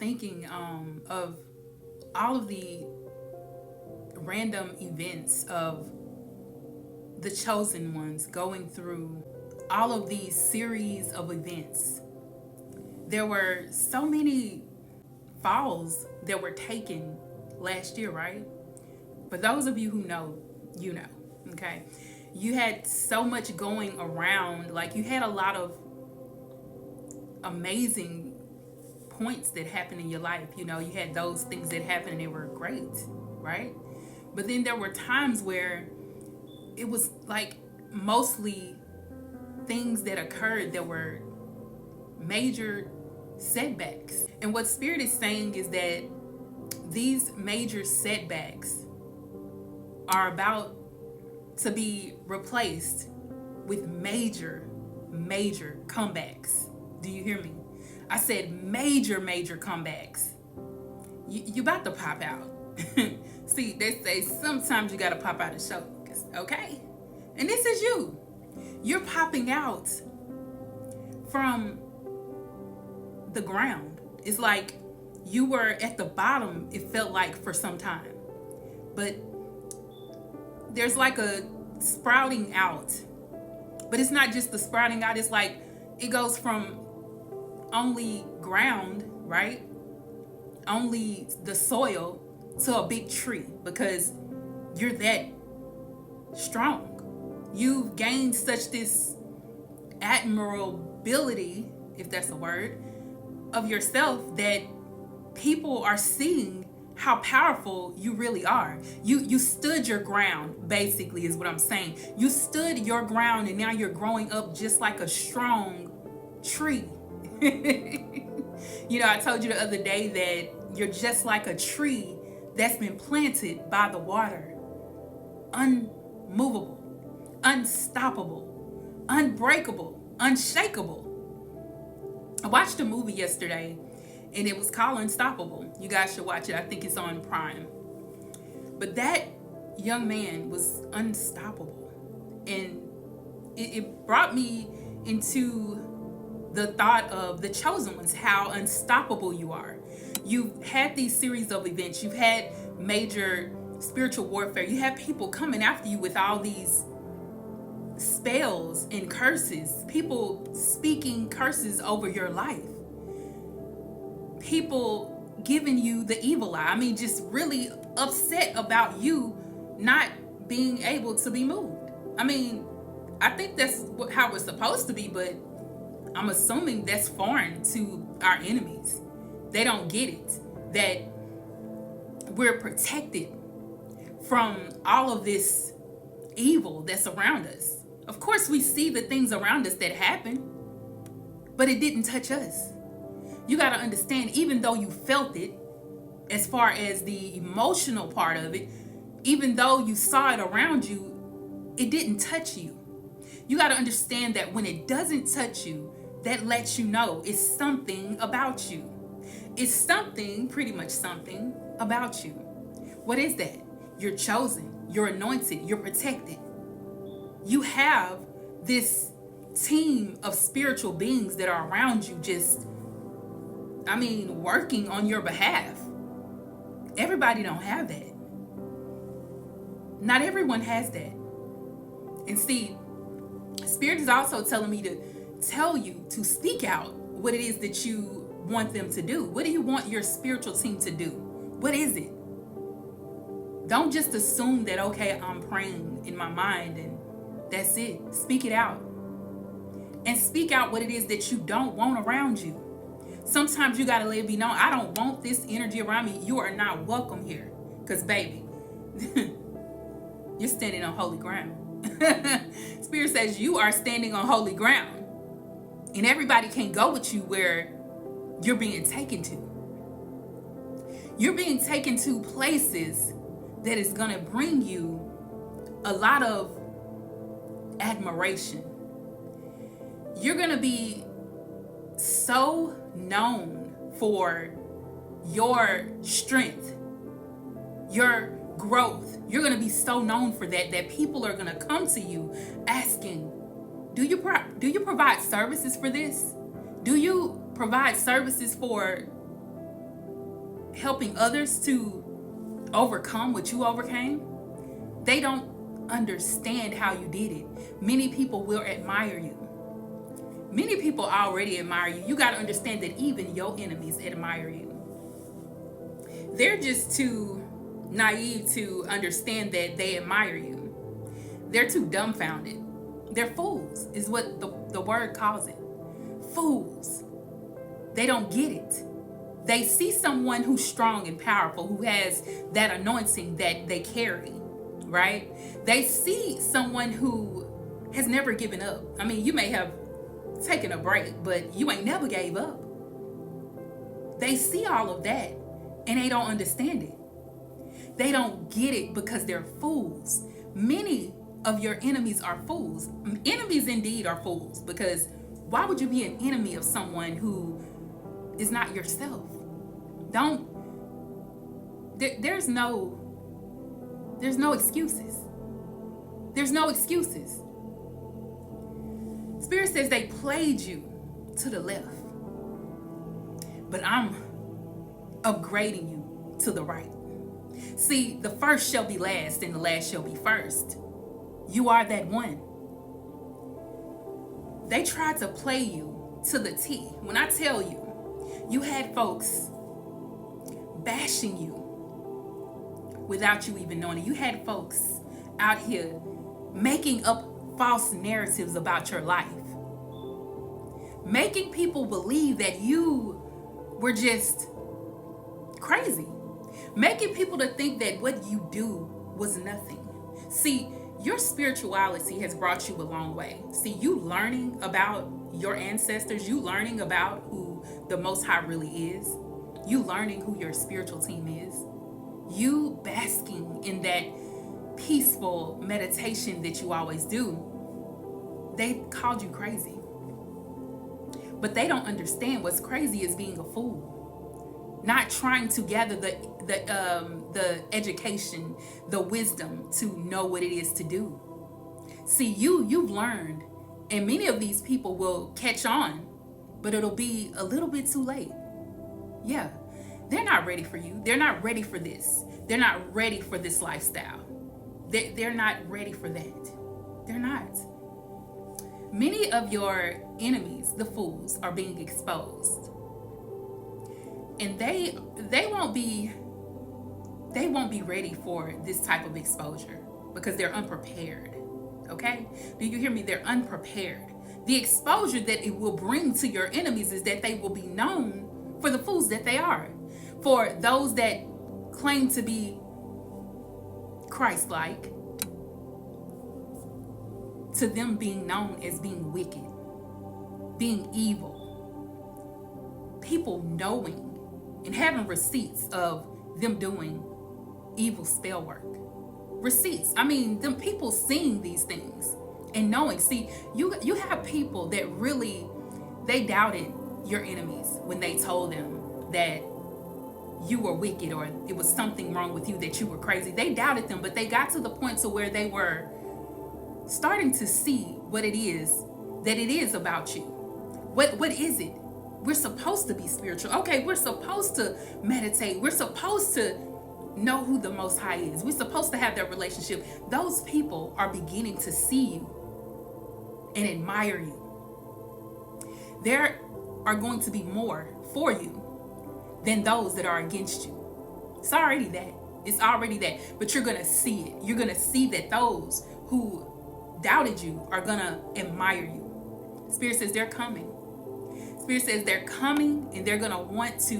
thinking of all of the random events of the chosen ones going through all of these series of events. There were so many falls that were taken last year, right? For those of you who know, you know, okay? You had so much going around, like you had a lot of amazing points that happened in your life. You know, you had those things that happened and they were great, right? But then there were times where it was like mostly things that occurred that were major setbacks. And what Spirit is saying is that these major setbacks are about to be replaced with major comebacks. Do you hear me? I said major comebacks. You about to pop out. See, they say sometimes you gotta pop out of show, okay? And this is you. You're popping out from the ground. It's like you were at the bottom, it felt like, for some time. But there's like a sprouting out. But it's not just the sprouting out, it's like it goes from only ground, right? Only the soil to a big tree, because you're that strong. You've gained such this admirability, if that's a word, of yourself that people are seeing how powerful you really are. You stood your ground, basically, is what I'm saying. You stood your ground and now you're growing up just like a strong tree. You know, I told you the other day that you're just like a tree that's been planted by the water. Unmovable, unstoppable, unbreakable, unshakable. I watched a movie yesterday and it was called Unstoppable. You guys should watch it. I think it's on Prime. But that young man was unstoppable. And it brought me into the thought of the chosen ones, how unstoppable you are. You've had these series of events. You've had major spiritual warfare. You have people coming after you with all these spells and curses. People speaking curses over your life. People giving you the evil eye. I mean, just really upset about you not being able to be moved. I mean, I think that's how we're supposed to be, but I'm assuming that's foreign to our enemies. They don't get it, that we're protected from all of this evil that's around us. Of course, we see the things around us that happen, but it didn't touch us. You got to understand, even though you felt it, as far as the emotional part of it, even though you saw it around you, it didn't touch you. You got to understand that when it doesn't touch you, that lets you know it's something about you. It's something, pretty much something about you. What is that? You're chosen, you're anointed, you're protected. You have this team of spiritual beings that are around you, just, I mean, working on your behalf. Everybody don't have that. Not everyone has that. And see, Spirit is also telling me to tell you to speak out what it is that you want them to do. What do you want your spiritual team to do? What is it? Don't just assume that, okay, I'm praying in my mind and that's it. Speak it out. And speak out what it is that you don't want around you. Sometimes you gotta let it be known, I don't want this energy around me. You are not welcome here. Because, baby, you're standing on holy ground. Spirit says you are standing on holy ground. And everybody can go with you where you're being taken to. You're being taken to places that is going to bring you a lot of admiration. You're going to be so known for your strength, your growth. You're going to be so known for that people are going to come to you asking, do you provide services for this? Do you provide services for helping others to overcome what you overcame, they don't understand how you did it. Many people will admire you. Many people already admire you. You got to understand that even your enemies admire you. They're just too naive to understand that they admire you. They're too dumbfounded. They're fools, is what the word calls it. Fools. They don't get it. They see someone who's strong and powerful, who has that anointing that they carry, right? They see someone who has never given up. I mean, you may have taken a break, but you ain't never gave up. They see all of that and they don't understand it. They don't get it because they're fools. Many of your enemies are fools. Enemies indeed are fools, because why would you be an enemy of someone who is not yourself? There's no excuses. There's no excuses. Spirit says they played you to the left, but I'm upgrading you to the right. See, the first shall be last and the last shall be first. You are that one. They tried to play you to the T. When I tell you, you had folks bashing you without you even knowing it. You had folks out here making up false narratives about your life, making people believe that you were just crazy, making people to think that what you do was nothing. See, your spirituality has brought you a long way. See, you learning about your ancestors, you learning about who the Most High really is, you learning who your spiritual team is, you basking in that peaceful meditation that you always do. They called you crazy, but they don't understand what's crazy is being a fool, not trying to gather the education, the wisdom to know what it is to do. See, you've learned, and many of these people will catch on, but it'll be a little bit too late. Yeah, they're not ready for you. They're not ready for this. They're not ready for this lifestyle. They're not ready for that. They're not. Many of your enemies, the fools, are being exposed, and they won't be ready for this type of exposure because they're unprepared. Okay? Do you hear me? They're unprepared. The exposure that it will bring to your enemies is that they will be known for the fools that they are. For those that claim to be Christ-like, to them being known as being wicked, being evil, people knowing and having receipts of them doing evil spell work. Receipts. I mean, them people seeing these things and knowing. See, you have people that really, they doubted your enemies when they told them that you were wicked or it was something wrong with you, that you were crazy. They doubted them, but they got to the point to where they were starting to see what it is that it is about you. What is it? We're supposed to be spiritual. Okay, we're supposed to meditate. We're supposed to know who the Most High is. We're supposed to have that relationship. Those people are beginning to see you and admire you. There are going to be more for you than those that are against you. It's already that. It's already that. But you're going to see it. You're going to see that those who doubted you are going to admire you. Spirit says they're coming. Spirit says they're coming and they're going to want to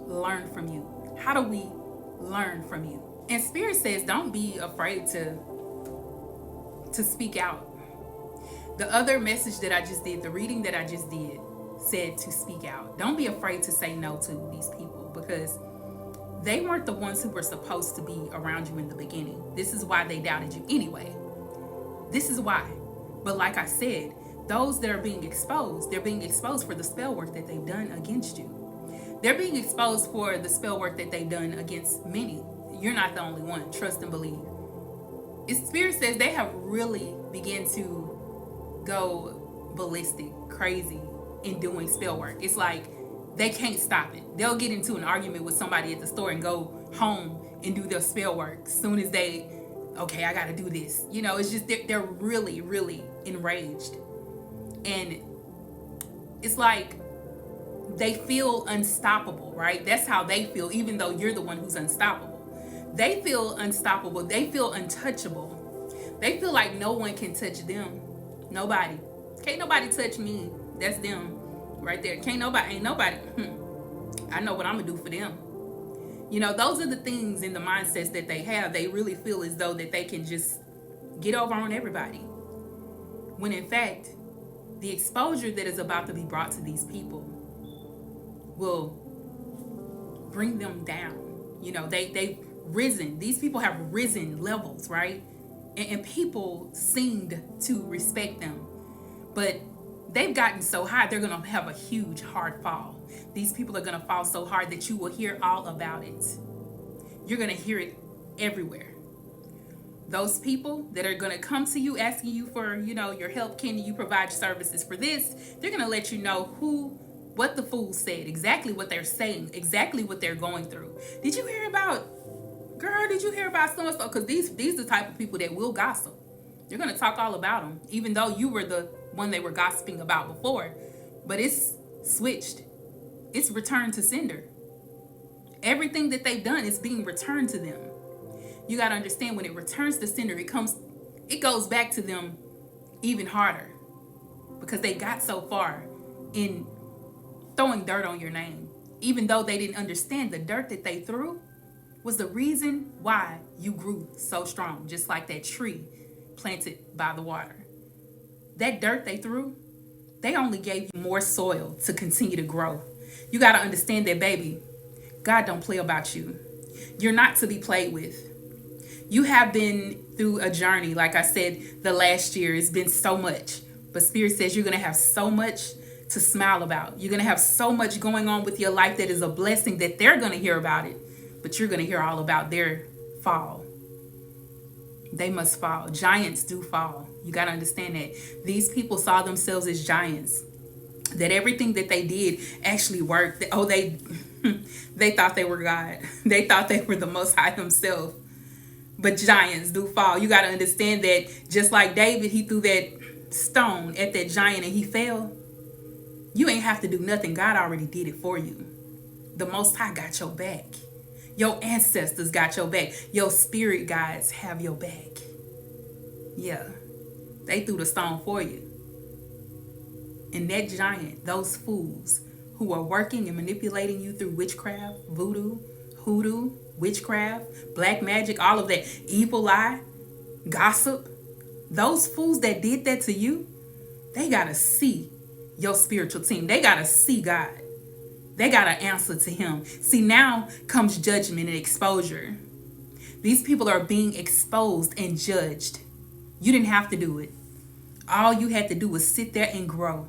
learn from you. How do we learn from you? And Spirit says don't be afraid to speak out. The other message that I just did, the reading that I just did, said to speak out. Don't be afraid to say no to these people, because they weren't the ones who were supposed to be around you in the beginning. This is why they doubted you anyway. This is why. But like I said, those that are being exposed, they're being exposed for the spell work that they've done against you. They're being exposed for the spell work that they've done against many. You're not the only one. Trust and believe. Spirit says they have really begun to go ballistic, crazy in doing spell work. It's like they can't stop it. They'll get into an argument with somebody at the store and go home and do their spell work. As soon as they, okay, I gotta do this. You know, it's just they're really, really enraged. And it's like they feel unstoppable, right? That's how they feel, even though you're the one who's unstoppable. They feel unstoppable. They feel untouchable. They feel like no one can touch them. Nobody. Can't nobody touch me. That's them right there. Ain't nobody. I know what I'm gonna do for them. You know, those are the things in the mindsets that they have. They really feel as though that they can just get over on everybody. When in fact, the exposure that is about to be brought to these people will bring them down. You know, they've risen. These people have risen levels, right? And people seemed to respect them. But they've gotten so high, they're going to have a huge hard fall. These people are going to fall so hard that you will hear all about it. You're going to hear it everywhere. Those people that are going to come to you asking you for, you know, your help, can you provide services for this? They're going to let you know what the fool said, exactly what they're saying, exactly what they're going through. Did you hear about so-and-so? Because these are the type of people that will gossip. You're going to talk all about them, even though you were the one they were gossiping about before. But it's switched. It's returned to sender. Everything that they've done is being returned to them. You got to understand, when it returns to sender, it goes back to them even harder, because they got so far in throwing dirt on your name, even though they didn't understand the dirt that they threw was the reason why you grew so strong, just like that tree planted by the water. That dirt they threw, they only gave you more soil to continue to grow. You got to understand that, baby, God don't play about you. You're not to be played with. You have been through a journey. Like I said, the last year has been so much. But Spirit says you're going to have so much to smile about. You're going to have so much going on with your life that is a blessing, that they're going to hear about it. But you're going to hear all about their fall. They must fall. Giants do fall. You got to understand that. These people saw themselves as giants. That everything that they did actually worked. They thought they were God. They thought they were the Most High Himself. But giants do fall. You got to understand that just like David, he threw that stone at that giant and he fell. You ain't have to do nothing. God already did it for you. The Most High got your back. Your ancestors got your back. Your spirit guides have your back. Yeah. They threw the stone for you. And that giant, those fools who are working and manipulating you through witchcraft, voodoo, hoodoo, witchcraft, black magic, all of that evil eye, gossip, those fools that did that to you, they got to see your spiritual team. They got to see God. They got to answer to Him. See, now comes judgment and exposure. These people are being exposed and judged. You didn't have to do it. All you had to do was sit there and grow.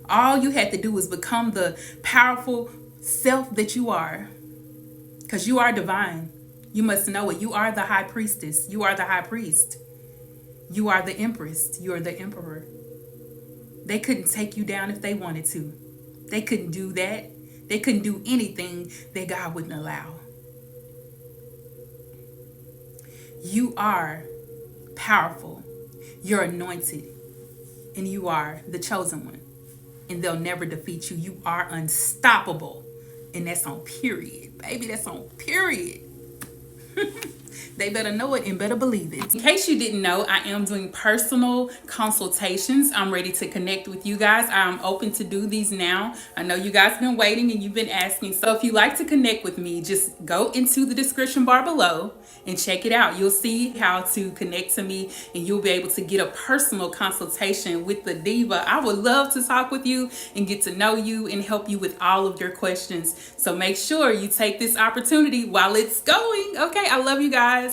All you had to do was become the powerful self that you are. Because you are divine. You must know it. You are the high priestess. You are the high priest. You are the empress. You are the emperor. They couldn't take you down if they wanted to. They couldn't do that. They couldn't do anything that God wouldn't allow. You are powerful. You're anointed. And you are the chosen one. And they'll never defeat you. You are unstoppable. And that's on period. Baby, that's on period. They better know it and better believe it. In case you didn't know, I am doing personal consultations. I'm ready to connect with you guys. I'm open to do these now. I know you guys have been waiting and you've been asking. So if you'd like to connect with me, just go into the description bar below and check it out. You'll see how to connect to me and you'll be able to get a personal consultation with the diva. I would love to talk with you and get to know you and help you with all of your questions. So make sure you take this opportunity while it's going. Okay, I love you guys.